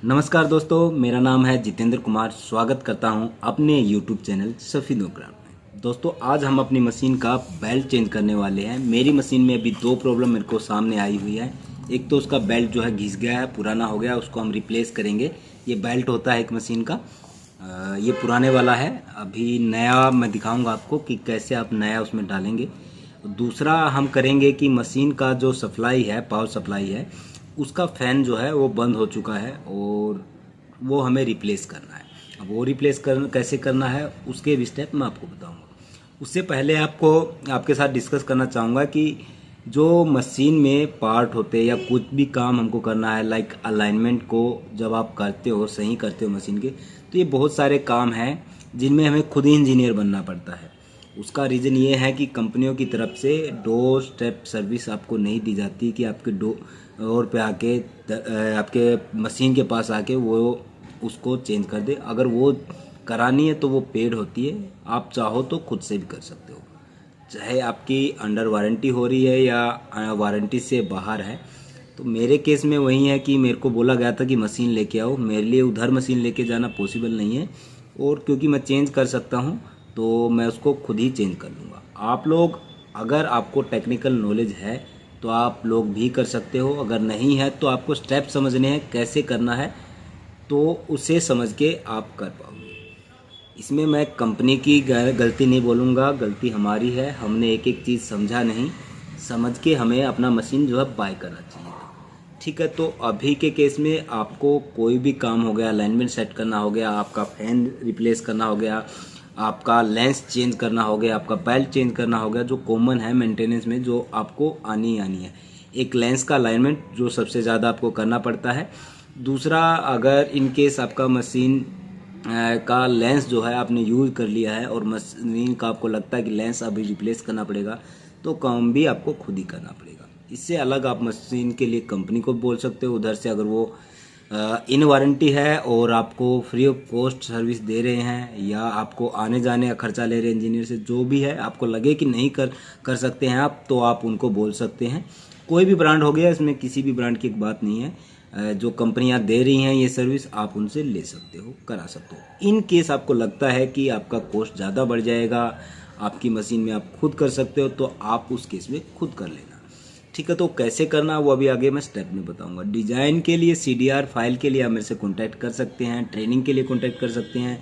नमस्कार दोस्तों, मेरा नाम है जितेंद्र कुमार। स्वागत करता हूं अपने YouTube चैनल सफ़ी नोकरान में। दोस्तों, आज हम अपनी मशीन का बेल्ट चेंज करने वाले हैं। मेरी मशीन में अभी दो प्रॉब्लम मेरे को सामने आई हुई है। एक तो उसका बेल्ट जो है घिस गया है, पुराना हो गया, उसको हम रिप्लेस करेंगे। ये बेल्ट होता है एक मशीन का, ये पुराने वाला है। अभी नया मैं दिखाऊंगा आपको कि कैसे आप नया उसमें डालेंगे। दूसरा हम करेंगे कि मशीन का जो सप्लाई है, पावर सप्लाई है, उसका फ़ैन जो है वो बंद हो चुका है और वो हमें रिप्लेस करना है। अब वो रिप्लेस कैसे करना है उसके भी स्टेप मैं आपको बताऊंगा। उससे पहले आपके साथ डिस्कस करना चाहूँगा कि जो मशीन में पार्ट होते हैं या कुछ भी काम हमको करना है, लाइक अलाइनमेंट को जब आप करते हो, सही करते हो मशीन के, तो ये बहुत सारे काम हैं जिनमें हमें खुद ही इंजीनियर बनना पड़ता है। उसका रीज़न ये है कि कंपनियों की तरफ से डोर स्टेप सर्विस आपको नहीं दी जाती कि आपके डोर पे आके आपके मशीन के पास आके वो उसको चेंज कर दे। अगर वो करानी है तो वो पेड होती है, आप चाहो तो खुद से भी कर सकते हो, चाहे आपकी अंडर वारंटी हो रही है या वारंटी से बाहर है। तो मेरे केस में वही है कि मेरे को बोला गया था कि मशीन लेके आओ। मेरे लिए उधर मशीन लेके जाना पॉसिबल नहीं है, और क्योंकि मैं चेंज कर सकता हूँ तो मैं उसको खुद ही चेंज कर लूँगा। आप लोग, अगर आपको टेक्निकल नॉलेज है तो आप लोग भी कर सकते हो, अगर नहीं है तो आपको स्टेप समझने हैं कैसे करना है, तो उसे समझ के आप कर पाओगे। इसमें मैं कंपनी की गलती नहीं बोलूँगा, गलती हमारी है। हमने एक एक चीज़ समझा नहीं, समझ के हमें अपना मशीन जो है बाय करना चाहिए था। ठीक है, तो अभी के केस में आपको कोई भी काम हो गया, अलाइनमेंट सेट करना हो गया, आपका फैन रिप्लेस करना हो गया, आपका लेंस चेंज करना हो गया, आपका बेल्ट चेंज करना हो गया, जो कॉमन है मेंटेनेंस में, जो आपको आनी है। एक लेंस का अलाइनमेंट जो सबसे ज़्यादा आपको करना पड़ता है। दूसरा, अगर इन केस आपका मशीन का लेंस जो है आपने यूज़ कर लिया है और मशीन का आपको लगता है कि लेंस अभी रिप्लेस करना पड़ेगा, तो काम भी आपको खुद ही करना पड़ेगा। इससे अलग आप मशीन के लिए कंपनी को बोल सकते हो। उधर से अगर वो इन वारंटी है और आपको फ्री ऑफ कॉस्ट सर्विस दे रहे हैं, या आपको आने जाने का खर्चा ले रहे हैं इंजीनियर से, जो भी है, आपको लगे कि नहीं कर सकते हैं आप, तो आप उनको बोल सकते हैं। कोई भी ब्रांड हो गया, इसमें किसी भी ब्रांड की एक बात नहीं है। जो कंपनियां दे रही हैं ये सर्विस, आप उनसे ले सकते हो, करा सकते हो। इन केस आपको लगता है कि आपका कॉस्ट ज़्यादा बढ़ जाएगा, आपकी मशीन में आप खुद कर सकते हो, तो आप उस केस में खुद कर लेना। ठीक है, तो कैसे करना वो अभी आगे मैं स्टेप में बताऊंगा। डिज़ाइन के लिए, CDR फाइल के लिए आप मेरे से कॉन्टैक्ट कर सकते हैं, ट्रेनिंग के लिए कॉन्टैक्ट कर सकते हैं।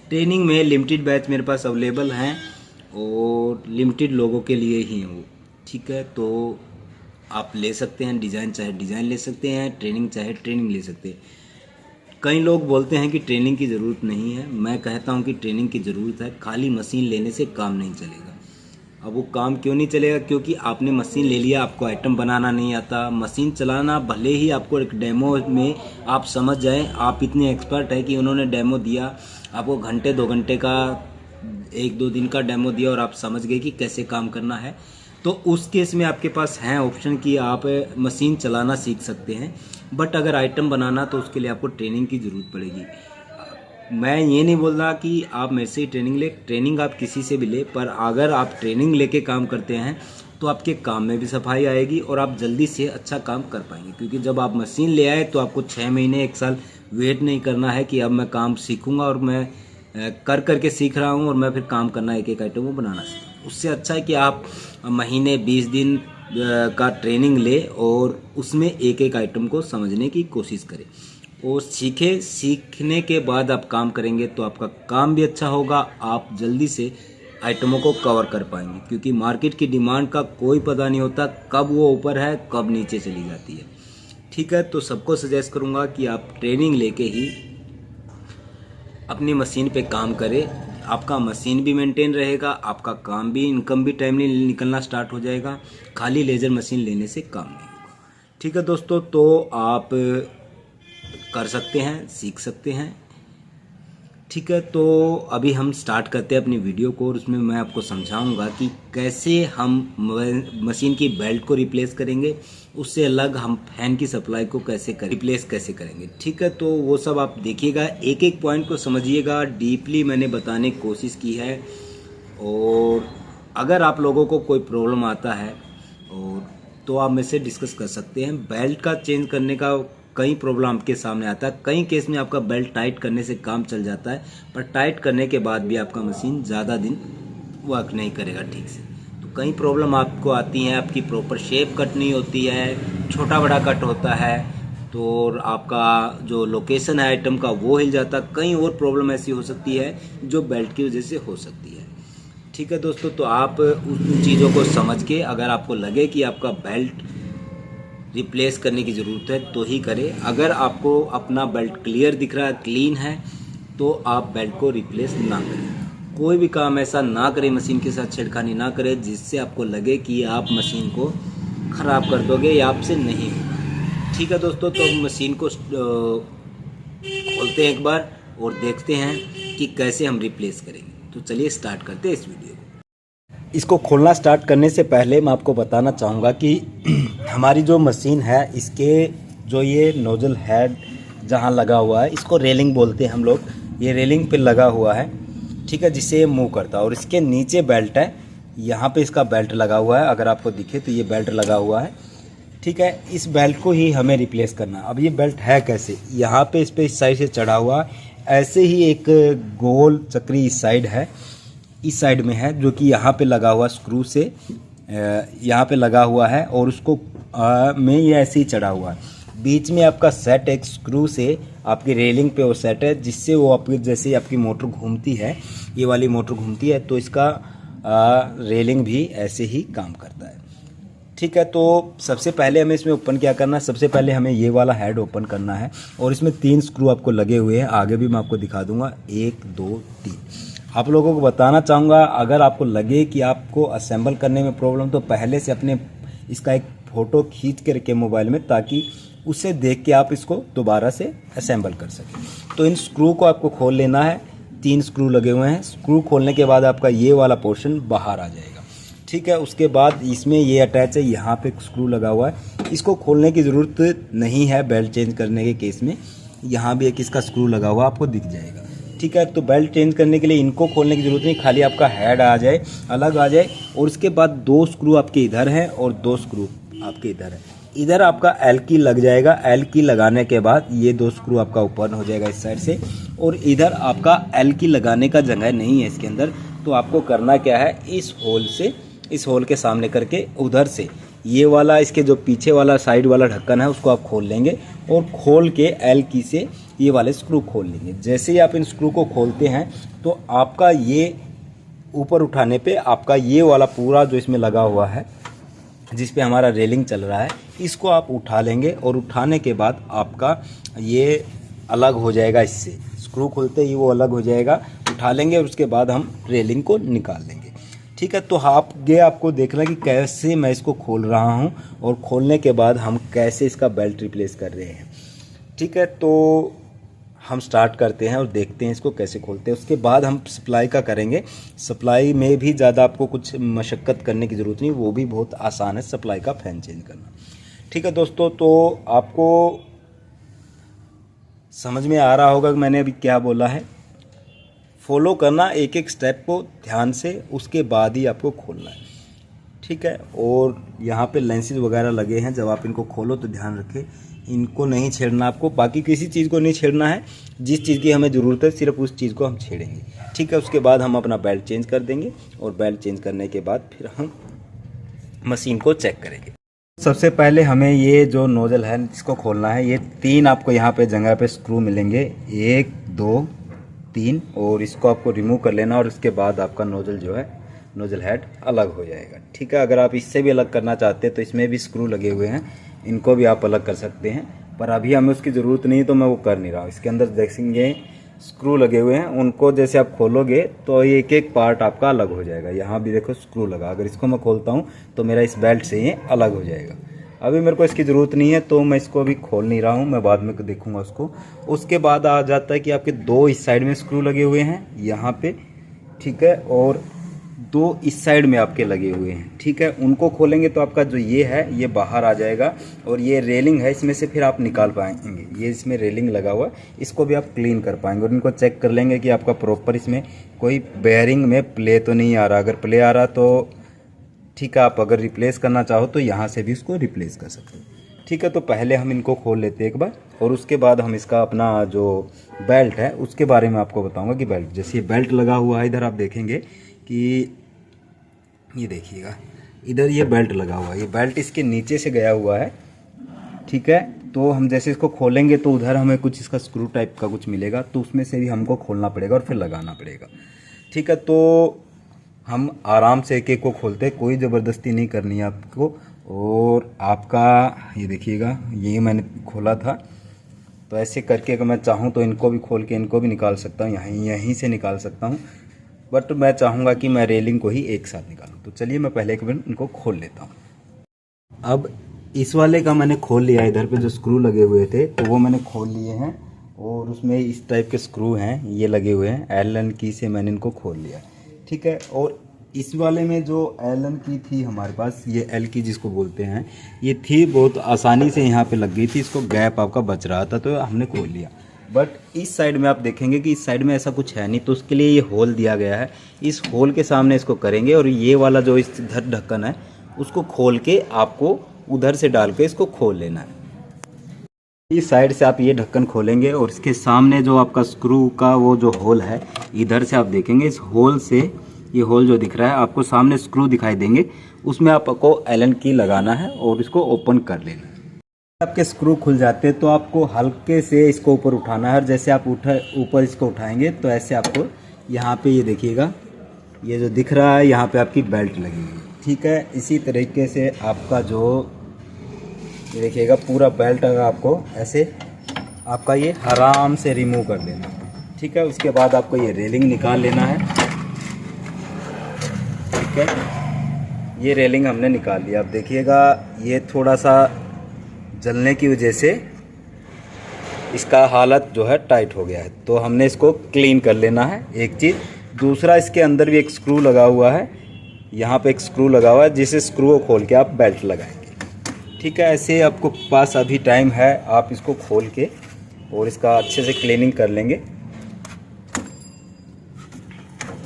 ट्रेनिंग में लिमिटेड बैच मेरे पास अवेलेबल हैं और लिमिटेड लोगों के लिए ही हैं वो। ठीक है, तो आप ले सकते हैं डिज़ाइन, चाहे डिज़ाइन ले सकते हैं, ट्रेनिंग चाहे ट्रेनिंग ले सकते हैं। कई लोग बोलते हैं कि ट्रेनिंग की ज़रूरत नहीं है, मैं कहता हूं कि ट्रेनिंग की ज़रूरत है। खाली मशीन लेने से काम नहीं चलेगा। अब वो काम क्यों नहीं चलेगा? क्योंकि आपने मशीन ले लिया, आपको आइटम बनाना नहीं आता। मशीन चलाना भले ही आपको एक डेमो में आप समझ जाएं, आप इतने एक्सपर्ट है कि उन्होंने डेमो दिया आपको, घंटे 2 घंटे का, 1-2 दिन का डेमो दिया और आप समझ गए कि कैसे काम करना है, तो उस केस में आपके पास है ऑप्शन कि आप मशीन चलाना सीख सकते हैं। बट अगर आइटम बनाना, तो उसके लिए आपको ट्रेनिंग की ज़रूरत पड़ेगी। मैं ये नहीं बोल रहा कि आप मेरे से ही ट्रेनिंग ले, ट्रेनिंग आप किसी से भी ले, पर अगर आप ट्रेनिंग लेके काम करते हैं तो आपके काम में भी सफाई आएगी और आप जल्दी से अच्छा काम कर पाएंगे। क्योंकि जब आप मशीन ले आए तो आपको 6 महीने 1 साल वेट नहीं करना है कि अब मैं काम सीखूंगा और मैं कर करके सीख रहा हूँ और मैं फिर काम करना, एक एक आइटम को बनाना सीखूँ। उससे अच्छा है कि आप महीने 20 दिन का ट्रेनिंग ले और उसमें एक एक आइटम को समझने की कोशिश करें और सीखने के बाद आप काम करेंगे तो आपका काम भी अच्छा होगा, आप जल्दी से आइटमों को कवर कर पाएंगे। क्योंकि मार्केट की डिमांड का कोई पता नहीं होता, कब वो ऊपर है कब नीचे चली जाती है। ठीक है, तो सबको सजेस्ट करूंगा कि आप ट्रेनिंग लेके ही अपनी मशीन पे काम करें। आपका मशीन भी मेंटेन रहेगा, आपका काम भी, इनकम भी टाइमली निकलना स्टार्ट हो जाएगा। खाली लेज़र मशीन लेने से काम नहीं होगा। ठीक है दोस्तों, तो आप कर सकते हैं, सीख सकते हैं। ठीक है, तो अभी हम स्टार्ट करते हैं अपनी वीडियो को, और उसमें मैं आपको समझाऊंगा कि कैसे हम मशीन की बेल्ट को रिप्लेस करेंगे। उससे अलग हम फैन की सप्लाई को रिप्लेस कैसे करेंगे। ठीक है, तो वो सब आप देखिएगा, एक एक पॉइंट को समझिएगा। डीपली मैंने बताने की कोशिश की है, और अगर आप लोगों को कोई प्रॉब्लम आता है और तो आप मेरे से डिस्कस कर सकते हैं। बेल्ट का चेंज करने का कई प्रॉब्लम आपके सामने आता है। कई केस में आपका बेल्ट टाइट करने से काम चल जाता है, पर टाइट करने के बाद भी आपका मशीन ज़्यादा दिन वर्क नहीं करेगा ठीक से। तो कई प्रॉब्लम आपको आती हैं, आपकी प्रॉपर शेप कट नहीं होती है, छोटा बड़ा कट होता है, तो आपका जो लोकेशन है आइटम का वो हिल जाता है। कई और प्रॉब्लम ऐसी हो सकती है जो बेल्ट की वजह से हो सकती है। ठीक है दोस्तों, तो आप उन चीज़ों को समझ के अगर आपको लगे कि आपका बेल्ट रिप्लेस करने की ज़रूरत है तो ही करें। अगर आपको अपना बेल्ट क्लियर दिख रहा है, क्लीन है, तो आप बेल्ट को रिप्लेस ना करें। कोई भी काम ऐसा ना करें, मशीन के साथ छेड़खानी ना करें जिससे आपको लगे कि आप मशीन को ख़राब कर दोगे या आपसे नहीं होगा। ठीक है दोस्तों, तो मशीन को खोलते हैं एक बार और देखते हैं कि कैसे हम रिप्लेस करेंगे। तो चलिए स्टार्ट करते हैं इस वीडियो को। इसको खोलना स्टार्ट करने से पहले मैं आपको बताना चाहूँगा कि हमारी जो मशीन है, इसके जो ये नोजल हेड जहाँ लगा हुआ है, इसको रेलिंग बोलते हैं हम लोग। ये रेलिंग पे लगा हुआ है, ठीक है, जिससे ये मूव करता है। और इसके नीचे बेल्ट है, यहाँ पे इसका बेल्ट लगा हुआ है, अगर आपको दिखे तो ये बेल्ट लगा हुआ है। ठीक है, इस बेल्ट को ही हमें रिप्लेस करना है। अब ये बेल्ट है कैसे, यहाँ पे इस पर इस साइड से चढ़ा हुआ है, ऐसे ही एक गोल चक्री इस साइड है, इस साइड में है, जो कि यहाँ पे लगा हुआ स्क्रू से यहाँ पे लगा हुआ है, और उसको में ये ऐसे ही चढ़ा हुआ है। बीच में आपका सेट एक स्क्रू से आपकी रेलिंग पे वो सेट है, जिससे वो आपकी जैसे आपकी मोटर घूमती है, ये वाली मोटर घूमती है, तो इसका रेलिंग भी ऐसे ही काम करता है। ठीक है, तो सबसे पहले हमें इसमें ओपन क्या करना है, सबसे पहले हमें ये वाला हेड ओपन करना है, और इसमें 3 स्क्रू आपको लगे हुए हैं। आगे भी मैं आपको दिखा दूंगा, 1 2 3। आप लोगों को बताना चाहूँगा, अगर आपको लगे कि आपको असेंबल करने में प्रॉब्लम, तो पहले से अपने इसका एक फ़ोटो खींच के रखें मोबाइल में, ताकि उसे देख के आप इसको दोबारा से असेंबल कर सकें। तो इन स्क्रू को आपको खोल लेना है। 3 स्क्रू लगे हुए हैं। स्क्रू खोलने के बाद आपका ये वाला पोर्शन बाहर आ जाएगा। ठीक है, उसके बाद इसमें ये अटैच है, यहाँ पे स्क्रू लगा हुआ है। इसको खोलने की ज़रूरत नहीं है बेल्ट चेंज करने के केस में। यहाँ भी एक इसका स्क्रू लगा हुआ आपको दिख जाएगा। ठीक है, तो बेल्ट चेंज करने के लिए इनको खोलने की ज़रूरत नहीं, खाली आपका हेड आ जाए, अलग आ जाए। और उसके बाद 2 स्क्रू आपके इधर हैं और 2 स्क्रू आपके इधर है। इधर आपका एल की लग जाएगा। एल की लगाने के बाद ये 2 स्क्रू आपका ओपन हो जाएगा इस साइड से, और इधर आपका एल की लगाने का जगह नहीं है इसके अंदर। तो आपको करना क्या है, इस होल से, इस होल के सामने करके उधर से ये वाला, इसके जो पीछे वाला साइड वाला ढक्कन है, उसको आप खोल लेंगे, और खोल के एल की से ये वाले स्क्रू खोल लेंगे। जैसे ही आप इन स्क्रू को खोलते हैं, तो आपका ये ऊपर उठाने पे आपका ये वाला पूरा जो इसमें लगा हुआ है, जिस पे हमारा रेलिंग चल रहा है, इसको आप उठा लेंगे। और उठाने के बाद आपका ये अलग हो जाएगा, इससे स्क्रू खुलते ही वो अलग हो जाएगा। उठा लेंगे और उसके बाद हम रेलिंग को निकाल लेंगे। ठीक है, तो आपको देखना कि कैसे मैं इसको खोल रहा हूँ, और खोलने के बाद हम कैसे इसका बेल्ट रिप्लेस कर रहे हैं। ठीक है, तो हम स्टार्ट करते हैं और देखते हैं इसको कैसे खोलते हैं। उसके बाद हम सप्लाई का करेंगे। सप्लाई में भी ज़्यादा आपको कुछ मशक्क़त करने की ज़रूरत नहीं, वो भी बहुत आसान है सप्लाई का फैन चेंज करना। ठीक है दोस्तों, तो आपको समझ में आ रहा होगा कि मैंने अभी क्या बोला है। फॉलो करना एक एक स्टेप को ध्यान से, उसके बाद ही आपको खोलना है। ठीक है, और यहाँ पे लेंसेज वगैरह लगे हैं, जब आप इनको खोलो तो ध्यान रखें, इनको नहीं छेड़ना आपको। बाकी किसी चीज़ को नहीं छेड़ना है, जिस चीज़ की हमें ज़रूरत है सिर्फ उस चीज़ को हम छेड़ेंगे। ठीक है, उसके बाद हम अपना बेल्ट चेंज कर देंगे, और बेल्ट चेंज करने के बाद फिर हम मशीन को चेक करेंगे। सबसे पहले हमें ये जो नोज़ल है इसको खोलना है। ये 3 आपको यहाँ पे जगह पे स्क्रू मिलेंगे, 1 2 3, और इसको आपको रिमूव कर लेना, और उसके बाद आपका नोज़ल जो है, नोज़ल हेड अलग हो जाएगा। ठीक है, अगर आप इससे भी अलग करना चाहते हैं तो इसमें भी स्क्रू लगे हुए हैं, इनको भी आप अलग कर सकते हैं, पर अभी हमें उसकी ज़रूरत नहीं, तो मैं वो कर नहीं रहा हूँ। इसके अंदर देखेंगे स्क्रू लगे हुए हैं, उनको जैसे आप खोलोगे तो एक एक पार्ट आपका अलग हो जाएगा। यहाँ भी देखो स्क्रू लगा, अगर इसको मैं खोलता हूँ तो मेरा इस बेल्ट से ये अलग हो जाएगा। अभी मेरे को इसकी ज़रूरत नहीं है, तो मैं इसको अभी खोल नहीं रहा हूँ, मैं बाद में देखूँगा उसको। उसके बाद आ जाता है कि आपके 2 इस साइड में स्क्रू लगे हुए हैं यहाँ पे, ठीक है, और 2 इस साइड में आपके लगे हुए हैं। ठीक है, उनको खोलेंगे तो आपका जो ये है ये बाहर आ जाएगा, और ये रेलिंग है, इसमें से फिर आप निकाल पाएंगे। ये इसमें रेलिंग लगा हुआ है, इसको भी आप क्लीन कर पाएंगे, और इनको चेक कर लेंगे कि आपका प्रॉपर इसमें कोई बेयरिंग में प्ले तो नहीं आ रहा। अगर प्ले आ रहा तो ठीक है, आप अगर रिप्लेस करना चाहो तो यहाँ से भी उसको रिप्लेस कर सकते हो। ठीक है, तो पहले हम इनको खोल लेते हैं एक बार, और उसके बाद हम इसका अपना जो बेल्ट है उसके बारे में आपको बताऊंगा कि बेल्ट, जैसे ये बेल्ट लगा हुआ है इधर आप देखेंगे कि ये देखिएगा इधर ये बेल्ट लगा हुआ है, ये बेल्ट इसके नीचे से गया हुआ है। ठीक है, तो हम जैसे इसको खोलेंगे तो उधर हमें कुछ इसका स्क्रू टाइप का कुछ मिलेगा, तो उसमें से भी हमको खोलना पड़ेगा और फिर लगाना पड़ेगा। ठीक है, तो हम आराम से एक एक को खोलते हैं, कोई ज़बरदस्ती नहीं करनी है आपको। और आपका ये देखिएगा, ये मैंने खोला था, तो ऐसे करके अगर मैं चाहूँ तो इनको भी खोल के इनको भी निकाल सकता हूँ, यहीं से निकाल सकता हूँ, बट मैं चाहूँगा कि मैं रेलिंग को ही एक साथ निकालूँ। तो चलिए मैं पहले एक बार इनको खोल लेता हूँ। अब इस वाले का मैंने खोल लिया, इधर पे जो स्क्रू लगे हुए थे तो वो मैंने खोल लिए हैं, और उसमें इस टाइप के स्क्रू हैं ये लगे हुए हैं, एलन की से मैंने इनको खोल लिया। ठीक है, और इस वाले में जो एलन की थी हमारे पास, ये एल की जिसको बोलते हैं, ये थी बहुत आसानी से यहाँ पे लग गई थी, इसको गैप आपका बच रहा था तो हमने खोल लिया। बट इस साइड में आप देखेंगे कि इस साइड में ऐसा कुछ है नहीं, तो उसके लिए ये होल दिया गया है। इस होल के सामने इसको करेंगे, और ये वाला जो इस इधर ढक्कन है उसको खोल के आपको उधर से डाल के इसको खोल लेना है। इस साइड से आप ये ढक्कन खोलेंगे, और इसके सामने जो आपका स्क्रू का वो जो होल है, इधर से आप देखेंगे इस होल से, ये होल जो दिख रहा है आपको सामने स्क्रू दिखाई देंगे, उसमें आपको एलन की लगाना है और इसको ओपन कर लेना है। आपके स्क्रू खुल जाते हैं तो आपको हल्के से इसको ऊपर उठाना है, और जैसे आप ऊपर इसको उठाएंगे तो ऐसे आपको यहाँ पे ये देखिएगा, ये जो दिख रहा है यहाँ पे आपकी बेल्ट लगेगी। ठीक है, इसी तरीके से आपका जो ये देखिएगा पूरा बेल्ट अगर आपको ऐसे आपका ये आराम से रिमूव कर लेना। ठीक है, उसके बाद आपको ये रेलिंग निकाल लेना है। ठीक है, ये रेलिंग हमने निकाल लिया। अब देखिएगा ये थोड़ा सा जलने की वजह से इसका हालत जो है टाइट हो गया है, तो हमने इसको क्लीन कर लेना है। एक चीज़, दूसरा इसके अंदर भी एक स्क्रू लगा हुआ है, यहाँ पे एक स्क्रू लगा हुआ है, जिसे स्क्रू को खोल के आप बेल्ट लगाएंगे। ठीक है, ऐसे आपको पास अभी टाइम है, आप इसको खोल के और इसका अच्छे से क्लीनिंग कर लेंगे।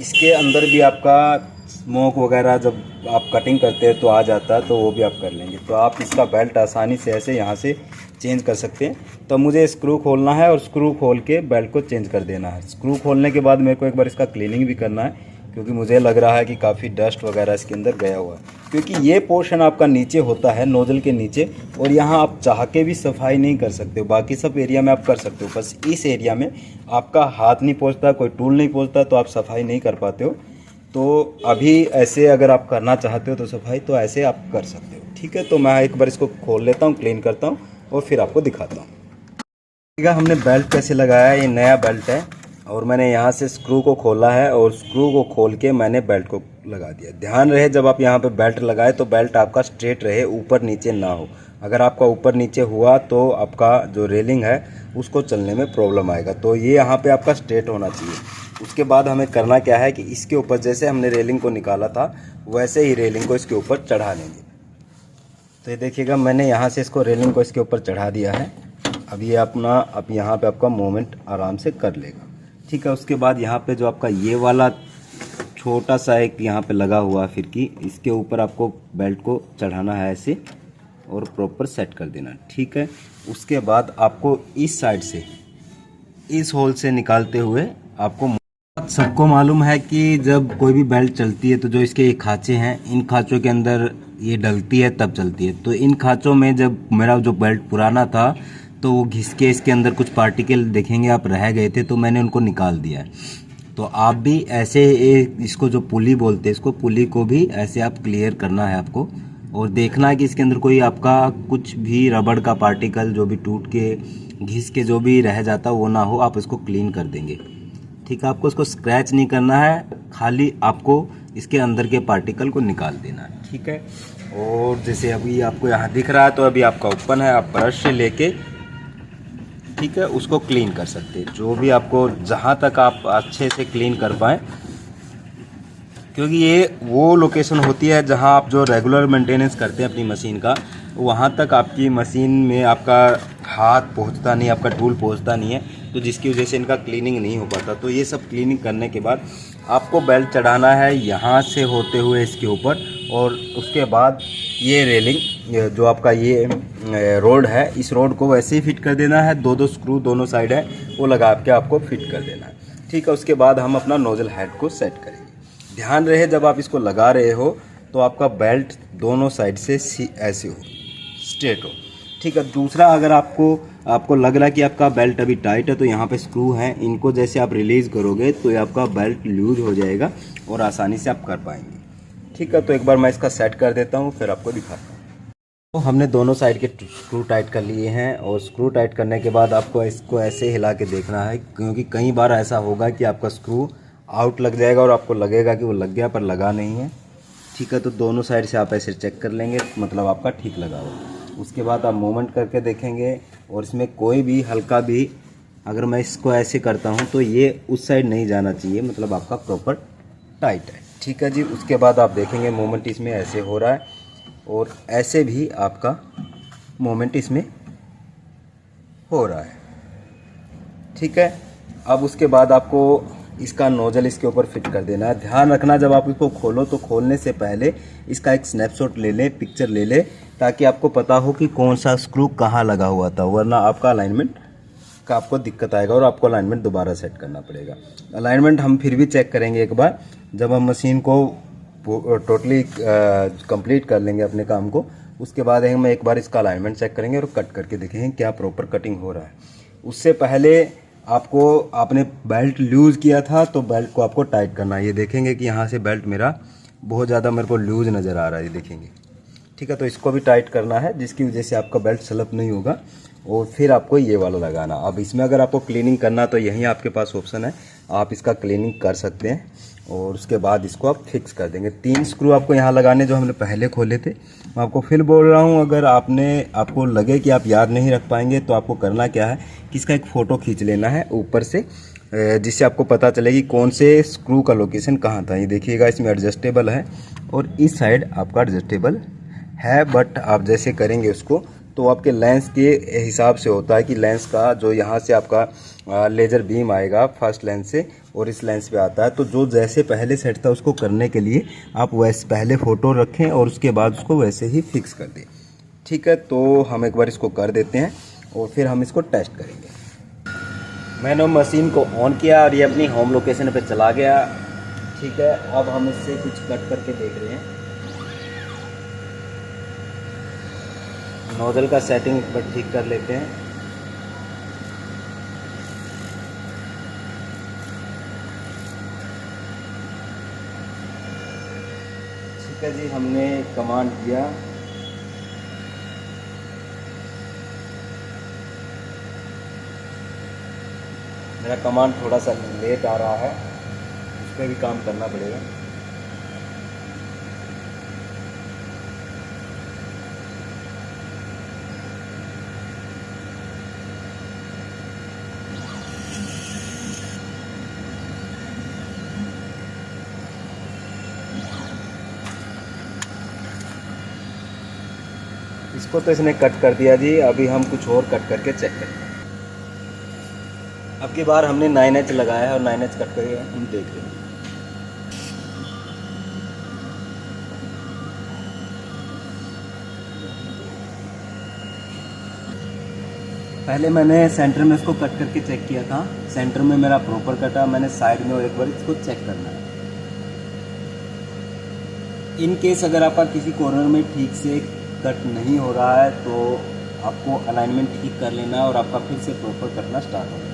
इसके अंदर भी आपका स्मोक वगैरह जब आप कटिंग करते हैं तो आ जाता है, तो वो भी आप कर लेंगे। तो आप इसका बेल्ट आसानी से ऐसे यहाँ से चेंज कर सकते हैं। तो मुझे स्क्रू खोलना है और स्क्रू खोल के बेल्ट को चेंज कर देना है। स्क्रू खोलने के बाद मेरे को एक बार इसका क्लीनिंग भी करना है, क्योंकि मुझे लग रहा है कि काफ़ी डस्ट वगैरह इसके अंदर गया हुआ है, क्योंकि ये पोर्शन आपका नीचे होता है नोजल के नीचे, और यहाँ आप चाह के भी सफाई नहीं कर सकते हो। बाकी सब एरिया में आप कर सकते हो, बस इस एरिया में आपका हाथ नहीं पहुँचता, कोई टूल नहीं पहुँचता, तो आप सफाई नहीं कर पाते हो। तो अभी ऐसे अगर आप करना चाहते हो तो सफाई तो ऐसे आप कर सकते हो। ठीक है, तो मैं एक बार इसको खोल लेता हूँ, क्लीन करता हूँ और फिर आपको दिखाता हूँ। ठीक है, हमने बेल्ट कैसे लगाया, ये नया बेल्ट है, और मैंने यहाँ से स्क्रू को खोला है और स्क्रू को खोल के मैंने बेल्ट को लगा दिया। ध्यान रहे जब आप यहाँ पे बेल्ट लगाए तो बेल्ट आपका स्ट्रेट रहे, ऊपर नीचे ना हो। अगर आपका ऊपर नीचे हुआ तो आपका जो रेलिंग है उसको चलने में प्रॉब्लम आएगा। तो ये यहाँ पे आपका स्ट्रेट होना चाहिए। उसके बाद हमें करना क्या है कि इसके ऊपर जैसे हमने रेलिंग को निकाला था वैसे ही रेलिंग को इसके ऊपर चढ़ा लेंगे। तो ये देखिएगा, मैंने यहाँ से इसको रेलिंग को इसके ऊपर चढ़ा दिया है। अब ये अपना अब यहाँ पे आपका मूवमेंट आराम से कर लेगा। ठीक है, उसके बाद यहाँ पे जो आपका ये वाला छोटा सा एक यहाँ पे लगा हुआ फिरकी, इसके ऊपर आपको बेल्ट को चढ़ाना है ऐसे और प्रॉपर सेट कर देना। ठीक है, उसके बाद आपको इस साइड से इस होल से निकालते हुए आपको, सबको मालूम है कि जब कोई भी बेल्ट चलती है तो जो इसके ये खाँचे हैं, इन खाँचों के अंदर ये डलती है तब चलती है। तो इन खाँचों में जब मेरा जो बेल्ट पुराना था तो वो घिस के इसके अंदर कुछ पार्टिकल देखेंगे आप रह गए थे, तो मैंने उनको निकाल दिया है। तो आप भी ऐसे इसको जो पुली बोलते हैं, इसको पुली को भी ऐसे आप क्लियर करना है आपको, और देखना है कि इसके अंदर कोई आपका कुछ भी रबड़ का पार्टिकल जो भी टूट के घिस के जो भी रह जाता वो ना हो, आप इसको क्लीन कर देंगे। ठीक है, आपको इसको स्क्रैच नहीं करना है, खाली आपको इसके अंदर के पार्टिकल को निकाल देना है। ठीक है, और जैसे अभी आपको यहाँ दिख रहा है तो अभी आपका ओपन है, आप ब्रश से लेके ठीक है उसको क्लीन कर सकते हैं, जो भी आपको जहाँ तक आप अच्छे से क्लीन कर पाएँ, क्योंकि ये वो लोकेशन होती है जहाँ आप जो रेगुलर मेंटेनेंस करते हैं अपनी मशीन का, वहाँ तक आपकी मशीन में आपका हाथ पहुँचता नहीं, आपका टूल पहुँचता नहीं है, तो जिसकी वजह से इनका क्लीनिंग नहीं हो पाता। तो ये सब क्लीनिंग करने के बाद आपको बेल्ट चढ़ाना है यहाँ से होते हुए इसके ऊपर, और उसके बाद ये रेलिंग जो आपका ये रोड है, इस रोड को वैसे ही फिट कर देना है। दो स्क्रू दोनों साइड है वो लगा के आपको फिट कर देना है, ठीक है। उसके बाद हम अपना नोजल हेड को सेट करेंगे। ध्यान रहे जब आप इसको लगा रहे हो तो आपका बेल्ट दोनों साइड से ऐसे हो, स्ट्रेट हो, ठीक है। दूसरा, अगर आपको लग रहा है कि आपका बेल्ट अभी टाइट है तो यहाँ पे स्क्रू हैं, इनको जैसे आप रिलीज़ करोगे तो ये आपका बेल्ट लूज हो जाएगा और आसानी से आप कर पाएंगे, ठीक है। तो एक बार मैं इसका सेट कर देता हूँ, फिर आपको दिखाता हूँ। तो हमने दोनों साइड के स्क्रू टाइट कर लिए हैं और स्क्रू टाइट करने के बाद आपको इसको ऐसे हिला के देखना है, क्योंकि कई बार ऐसा होगा कि आपका स्क्रू आउट लग जाएगा और आपको लगेगा कि वो लग गया पर लगा नहीं है, ठीक है। तो दोनों साइड से आप ऐसे चेक कर लेंगे, मतलब आपका ठीक लगा होगा। उसके बाद आप मूवमेंट करके देखेंगे और इसमें कोई भी हल्का भी, अगर मैं इसको ऐसे करता हूँ तो ये उस साइड नहीं जाना चाहिए, मतलब आपका प्रॉपर टाइट है, ठीक है जी। उसके बाद आप देखेंगे मूवमेंट इसमें ऐसे हो रहा है और ऐसे भी आपका मूवमेंट इसमें हो रहा है, ठीक है। अब उसके बाद आपको इसका नोजल इसके ऊपर फिट कर देना है। ध्यान रखना जब आप इसको खोलो तो खोलने से पहले इसका एक स्नैपशॉट ले लें, पिक्चर ले लें, ताकि आपको पता हो कि कौन सा स्क्रू कहाँ लगा हुआ था, वरना आपका अलाइनमेंट का आपको दिक्कत आएगा और आपको अलाइनमेंट दोबारा सेट करना पड़ेगा। अलाइनमेंट हम फिर भी चेक करेंगे एक बार, जब हम मशीन को टोटली कंप्लीट कर लेंगे अपने काम को, उसके बाद हम एक बार इसका अलाइनमेंट चेक करेंगे और कट करके देखेंगे क्या प्रॉपर कटिंग हो रहा है। उससे पहले आपने बेल्ट लूज़ किया था तो बेल्ट को आपको टाइट करना है। ये देखेंगे कि यहाँ से बेल्ट मेरा बहुत ज़्यादा मेरे को लूज़ नज़र आ रहा है, ये देखेंगे, ठीक है। तो इसको भी टाइट करना है, जिसकी वजह से आपका बेल्ट स्लिप नहीं होगा और फिर आपको ये वाला लगाना। अब इसमें अगर आपको क्लीनिंग करना तो यहीं आपके पास ऑप्शन है, आप इसका क्लीनिंग कर सकते हैं और उसके बाद इसको आप फिक्स कर देंगे। 3 स्क्रू आपको यहाँ लगाने जो हमने पहले खोले थे। मैं आपको फिर बोल रहा हूँ, अगर आपको लगे कि आप याद नहीं रख पाएंगे तो आपको करना क्या है कि इसका एक फ़ोटो खींच लेना है ऊपर से, जिससे आपको पता चलेगी कौन से स्क्रू का लोकेशन कहाँ था। ये देखिएगा इसमें एडजस्टेबल है और इस साइड आपका एडजस्टेबल है, बट आप जैसे करेंगे उसको तो आपके लेंस के हिसाब से होता है कि लेंस का जो यहाँ से आपका लेज़र बीम आएगा फर्स्ट लेंस से और इस लेंस पे आता है, तो जो जैसे पहले सेट था उसको करने के लिए आप वैसे पहले फ़ोटो रखें और उसके बाद उसको वैसे ही फिक्स कर दें, ठीक है। तो हम एक बार इसको कर देते हैं और फिर हम इसको टेस्ट करेंगे। मैंने मशीन को ऑन किया और ये अपनी होम लोकेशन पे चला गया, ठीक है। अब हम इससे कुछ कट करके देख रहे हैं। नोजल का सेटिंग पर ठीक कर लेते हैं। ठीक है जी, हमने कमांड दिया। मेरा कमांड थोड़ा सा लेट आ रहा है, उस पर भी काम करना पड़ेगा। इसको तो इसने कट कर दिया जी, अभी हम कुछ और कट करके चेक करेंगे। अब की बार हमने 9H लगाया है और 9H कट करके हम देख रहे हैं। पहले मैंने सेंटर में इसको कट करके चेक किया था, सेंटर में मेरा प्रॉपर कटा। मैंने साइड में और एक बार इसको चेक करना है। इन केस अगर आपका किसी कॉर्नर में ठीक से कट नहीं हो रहा है तो आपको अलाइनमेंट ठीक कर लेना है और आपका फिर से प्रॉपर कटना स्टार्ट होगा।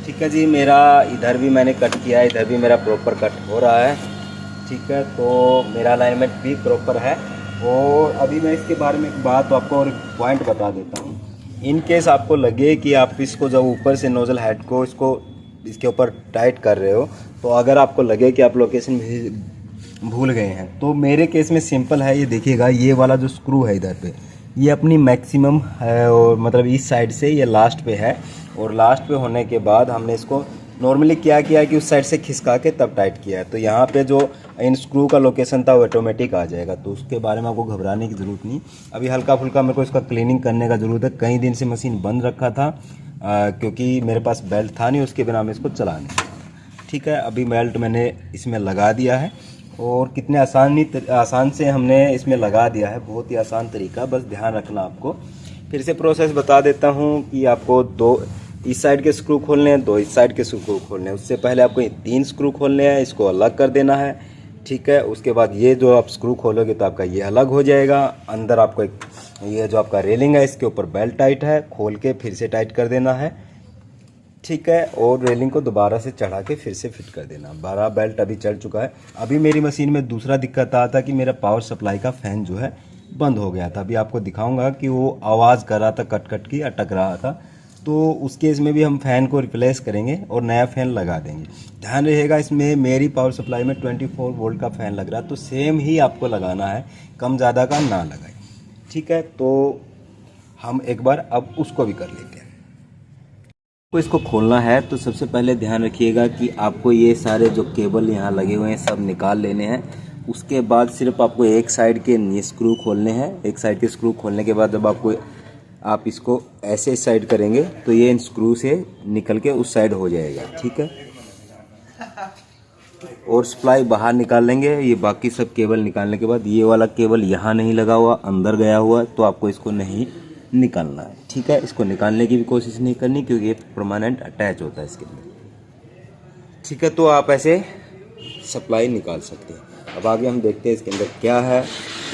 ठीक है जी, मेरा इधर भी मैंने कट किया है, इधर भी मेरा प्रॉपर कट हो रहा है, ठीक है। तो मेरा अलाइनमेंट भी प्रॉपर है। और अभी मैं इसके बारे में एक बात आपको और पॉइंट बता देता हूँ। इन केस आपको लगे कि आप इसको जब ऊपर से नोजल हेड को इसके ऊपर टाइट कर रहे हो, तो अगर आपको लगे कि आप लोकेशन भूल गए हैं, तो मेरे केस में सिंपल है। ये देखिएगा, ये वाला जो स्क्रू है इधर पे, ये अपनी मैक्सिमम है और मतलब इस साइड से ये लास्ट पे है और लास्ट पे होने के बाद हमने इसको नॉर्मली क्या किया कि उस साइड से खिसका के तब टाइट किया है। तो यहाँ पे जो इन स्क्रू का लोकेशन था वो ऑटोमेटिक आ जाएगा, तो उसके बारे में आपको घबराने की ज़रूरत नहीं। अभी हल्का फुल्का मेरे को इसका क्लीनिंग करने का ज़रूरत है। कई दिन से मशीन बंद रखा था क्योंकि मेरे पास बेल्ट था नहीं, उसके बिना मैं इसको चला नहीं। ठीक है, अभी बेल्ट मैंने इसमें लगा दिया है और कितने आसान से हमने इसमें लगा दिया है, बहुत ही आसान तरीका, बस ध्यान रखना आपको। फिर से प्रोसेस बता देता हूँ कि आपको 2 इस साइड के स्क्रू खोलने हैं, 2 इस साइड के स्क्रू खोलने हैं। उससे पहले आपको 3 स्क्रू खोलने हैं, इसको अलग कर देना है। ठीक है, उसके बाद ये जो आप स्क्रू खोलोगे तो आपका ये अलग हो जाएगा। अंदर आपको एक ये जो आपका रेलिंग है इसके ऊपर बेल्ट टाइट है, खोल के फिर से टाइट कर देना है। ठीक है, और रेलिंग को दोबारा से चढ़ा के फिर से फिट कर देना। 12 बेल्ट अभी चढ़ चुका है। अभी मेरी मशीन में दूसरा दिक्कत आता था कि मेरा पावर सप्लाई का फ़ैन जो है बंद हो गया था। अभी आपको दिखाऊंगा कि वो आवाज़ कर रहा था, कट कट की अटक रहा था। तो उस केस में भी हम फ़ैन को रिप्लेस करेंगे और नया फ़ैन लगा देंगे। ध्यान रहेगा, इसमें मेरी पावर सप्लाई में 24 वोल्ट का फ़ैन लग रहा है, तो सेम ही आपको लगाना है, कम ज़्यादा का ना लगाए। ठीक है, तो हम एक बार अब उसको भी कर लेते हैं। आपको इसको खोलना है तो सबसे पहले ध्यान रखिएगा कि आपको ये सारे जो केबल यहाँ लगे हुए हैं सब निकाल लेने हैं। उसके बाद सिर्फ आपको एक साइड के स्क्रू खोलने हैं। एक साइड के स्क्रू खोलने के बाद जब आप इसको ऐसे साइड करेंगे तो ये इन स्क्रू से निकल के उस साइड हो जाएगा। ठीक है, और सप्लाई बाहर निकाल लेंगे। ये बाकी सब केबल निकालने के बाद ये वाला केबल यहाँ नहीं लगा हुआ, अंदर गया हुआ, तो आपको इसको नहीं निकालना है। ठीक है, इसको निकालने की भी कोशिश नहीं करनी क्योंकि ये परमानेंट अटैच होता है इसके अंदर। ठीक है, तो आप ऐसे सप्लाई निकाल सकते हैं। अब आगे हम देखते हैं इसके अंदर क्या है,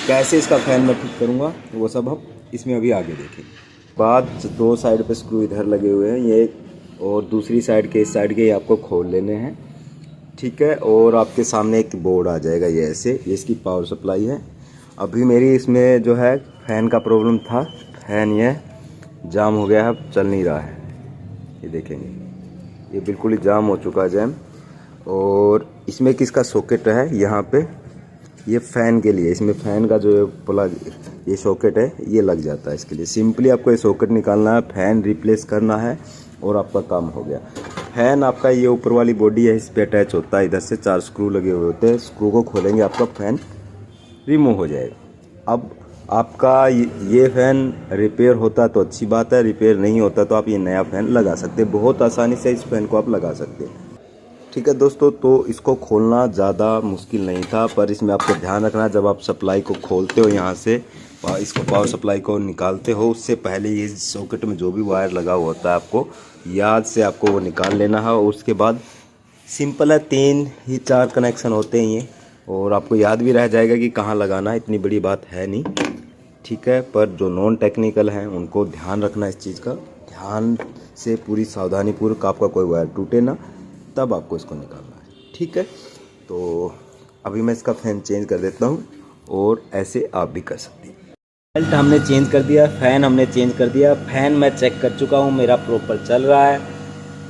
कैसे इसका फ़ैन मैं ठीक करूँगा, वो सब हम इसमें अभी आगे देखेंगे। बाद 2 साइड पे स्क्रू इधर लगे हुए हैं ये, और दूसरी साइड के इस साइड के आपको खोल लेने हैं। ठीक है, और आपके सामने एक बोर्ड आ जाएगा ये ऐसे, ये इसकी पावर सप्लाई है। अभी मेरी इसमें जो है फ़ैन का प्रॉब्लम था, फ़ैन ये जाम हो गया है, अब चल नहीं रहा है। ये देखेंगे, ये बिल्कुल ही जाम हो चुका है जैम। और इसमें किसका सॉकेट है, यहाँ पे ये फ़ैन के लिए, इसमें फ़ैन का जो प्लग ये सॉकेट है ये लग जाता है। इसके लिए सिंपली आपको ये सॉकेट निकालना है, फ़ैन रिप्लेस करना है और आपका काम हो गया। फ़ैन आपका ये ऊपर वाली बॉडी है, इस पे अटैच होता है, इधर से 4 स्क्रू लगे हुए होते हैं। स्क्रू को खोलेंगे आपका फ़ैन रिमूव हो जाएगा। अब आपका ये फ़ैन रिपेयर होता तो अच्छी बात है, रिपेयर नहीं होता तो आप ये नया फ़ैन लगा सकते हैं। बहुत आसानी से इस फ़ैन को आप लगा सकते हैं। ठीक है दोस्तों, तो इसको खोलना ज़्यादा मुश्किल नहीं था, पर इसमें आपको ध्यान रखना, जब आप सप्लाई को खोलते हो यहाँ से इसको पावर सप्लाई को निकालते हो, उससे पहले ये सॉकेट में जो भी वायर लगा हुआ होता है आपको याद से आपको वो निकाल लेना है। और उसके बाद सिंपल है, 3 ही 4 कनेक्शन होते हैं ये, और आपको याद भी रह जाएगा कि कहाँ लगाना है, इतनी बड़ी बात है नहीं। ठीक है, पर जो नॉन टेक्निकल हैं उनको ध्यान रखना इस चीज़ का, ध्यान से पूरी सावधानीपूर्वक, आपका कोई वायर टूटे ना, तब आपको इसको निकालना है। ठीक है, तो अभी मैं इसका फ़ैन चेंज कर देता हूँ और ऐसे आप भी कर सकते हैं। बेल्ट हमने चेंज कर दिया, फ़ैन हमने चेंज कर दिया। फ़ैन मैं चेक कर चुका हूँ, मेरा प्रॉपर चल रहा है।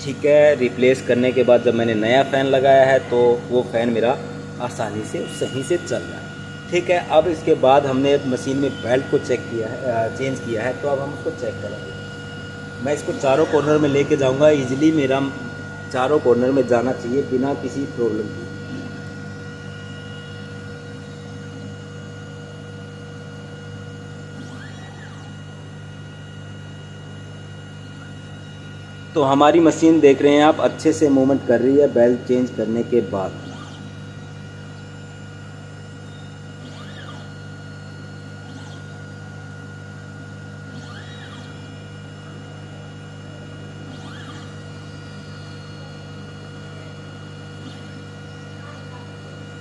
ठीक है, रिप्लेस करने के बाद जब मैंने नया फ़ैन लगाया है तो वो फ़ैन मेरा आसानी से सही से चल रहा है। ठीक है, अब इसके बाद हमने मशीन में बेल्ट को चेक किया है, चेंज किया है, तो अब हम उसको चेक करेंगे। मैं इसको चारों कॉर्नर में लेके जाऊँगा, ईजिली मेरा चारों कॉर्नर में जाना चाहिए बिना किसी प्रॉब्लम के। तो हमारी मशीन देख रहे हैं आप, अच्छे से मूवमेंट कर रही है बेल्ट चेंज करने के बाद।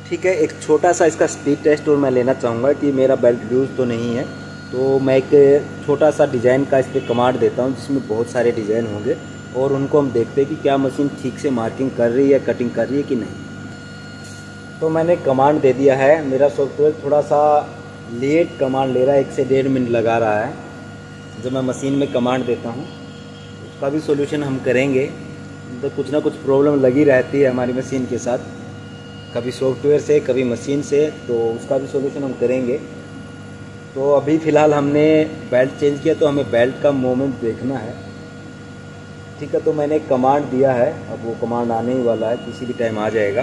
ठीक है, एक छोटा सा इसका स्पीड टेस्ट और मैं लेना चाहूँगा कि मेरा बेल्ट लूज तो नहीं है। तो मैं एक छोटा सा डिज़ाइन का इस पर कमांड देता हूँ जिसमें बहुत सारे डिज़ाइन होंगे, और उनको हम देखते हैं कि क्या मशीन ठीक से मार्किंग कर रही है, कटिंग कर रही है कि नहीं। तो मैंने कमांड दे दिया है। मेरा सॉफ्टवेयर थोड़ा सा लेट कमांड ले रहा है, 1 से 1.5 मिनट लगा रहा है। जब मैं मशीन में कमांड देता हूँ उसका भी सोल्यूशन हम करेंगे। तो कुछ ना कुछ प्रॉब्लम लगी रहती है हमारी मशीन के साथ, कभी सॉफ्टवेयर से कभी मशीन से, तो उसका भी सोल्यूशन हम करेंगे। तो अभी फ़िलहाल हमने बेल्ट चेंज किया, तो हमें बेल्ट का मूवमेंट देखना है। ठीक है, तो मैंने एक कमांड दिया है, अब वो कमांड आने ही वाला है, किसी भी टाइम आ जाएगा।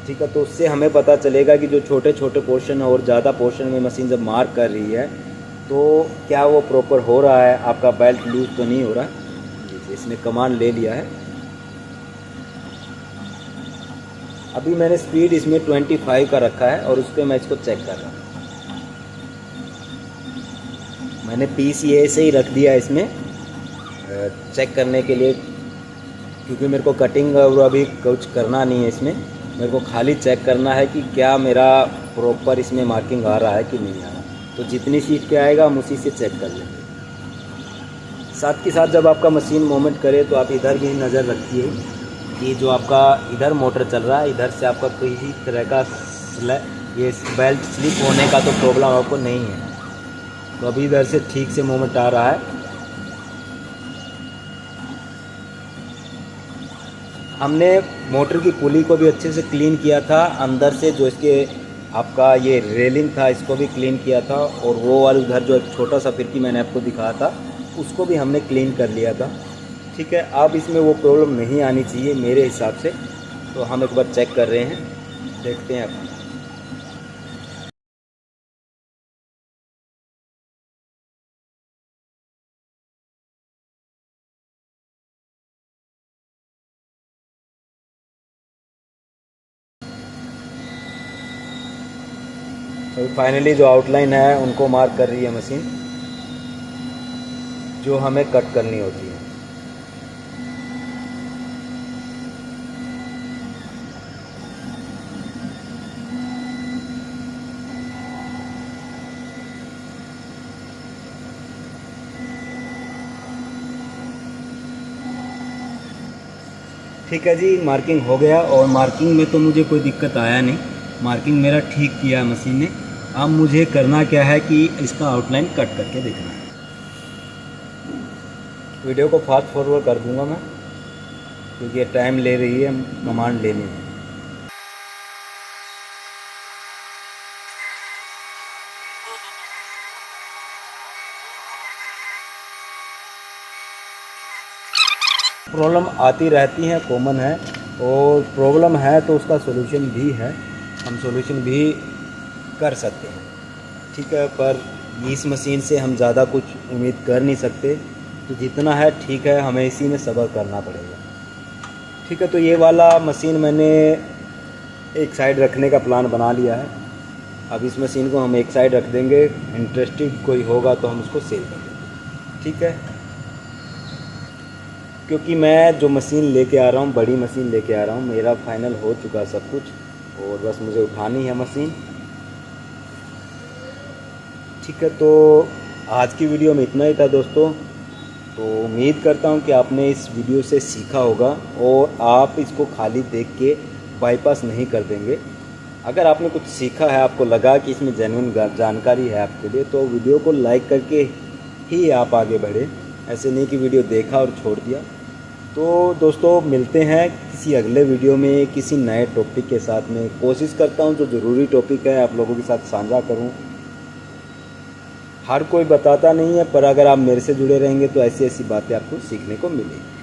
ठीक है, तो उससे हमें पता चलेगा कि जो छोटे छोटे पोर्शन और ज़्यादा पोर्शन में मशीन जब मार्क कर रही है तो क्या वो प्रॉपर हो रहा है, आपका बेल्ट लूज तो नहीं हो रहा है। इसने कमांड ले लिया है। अभी मैंने स्पीड इसमें 25 का रखा है और उस पर मैं इसको चेक कर रहा हूँ। मैंने PCA से ही रख दिया इसमें चेक करने के लिए, क्योंकि मेरे को कटिंग और अभी कुछ करना नहीं है इसमें। मेरे को खाली चेक करना है कि क्या मेरा प्रॉपर इसमें मार्किंग आ रहा है कि नहीं आ रहा। तो जितनी सीट पे आएगा हम उसी से चेक कर लेंगे। साथ के साथ जब आपका मशीन मूवमेंट करे तो आप इधर भी नज़र रखिए कि जो आपका इधर मोटर चल रहा है, इधर से आपका किसी तरह का ये बेल्ट स्लिप होने का तो प्रॉब्लम आपको नहीं है। तो अभी इधर से ठीक से मूवमेंट आ रहा है। हमने मोटर की पुली को भी अच्छे से क्लीन किया था, अंदर से जो इसके आपका ये रेलिंग था इसको भी क्लीन किया था, और वो वाला उधर जो एक छोटा सा फिरकी मैंने आपको दिखाया था उसको भी हमने क्लीन कर लिया था। ठीक है, अब इसमें वो प्रॉब्लम नहीं आनी चाहिए मेरे हिसाब से। तो हम एक बार चेक कर रहे हैं, देखते हैं अब। तो फाइनली जो आउटलाइन है उनको मार्क कर रही है मशीन, जो हमें कट करनी होती है। ठीक है जी, मार्किंग हो गया, और मार्किंग में तो मुझे कोई दिक्कत आया नहीं। मार्किंग मेरा ठीक किया मशीन ने। अब मुझे करना क्या है कि इसका आउटलाइन कट करके देखना है। वीडियो को फास्ट फॉरवर्ड कर दूंगा मैं, क्योंकि ये टाइम ले रही है कमांड लेने में। प्रॉब्लम आती रहती हैं, कॉमन है, और प्रॉब्लम है तो उसका सॉल्यूशन भी है, हम सॉल्यूशन भी कर सकते हैं। ठीक है, पर इस मशीन से हम ज़्यादा कुछ उम्मीद कर नहीं सकते, तो जितना है ठीक है, हमें इसी में सब्र करना पड़ेगा। ठीक है, तो ये वाला मशीन मैंने एक साइड रखने का प्लान बना लिया है। अब इस मशीन को हम एक साइड रख देंगे, इंटरेस्टेड कोई होगा तो हम उसको सेल कर देंगे। ठीक है, क्योंकि मैं जो मशीन लेके आ रहा हूँ, बड़ी मशीन लेके आ रहा हूँ, मेरा फाइनल हो चुका सब कुछ, और बस मुझे उठानी है मशीन। ठीक है, तो आज की वीडियो में इतना ही था दोस्तों। तो उम्मीद करता हूँ कि आपने इस वीडियो से सीखा होगा और आप इसको खाली देख के बाईपास नहीं कर देंगे। अगर आपने कुछ सीखा है, आपको लगा कि इसमें जेन्युइन जानकारी है आपके लिए, तो वीडियो को लाइक करके ही आप आगे बढ़े। ऐसे नहीं कि वीडियो देखा और छोड़ दिया। तो दोस्तों, मिलते हैं किसी अगले वीडियो में किसी नए टॉपिक के साथ में। कोशिश करता हूं जो ज़रूरी टॉपिक है आप लोगों के साथ साझा करूं। हर कोई बताता नहीं है, पर अगर आप मेरे से जुड़े रहेंगे तो ऐसी ऐसी बातें आपको सीखने को मिलेंगी।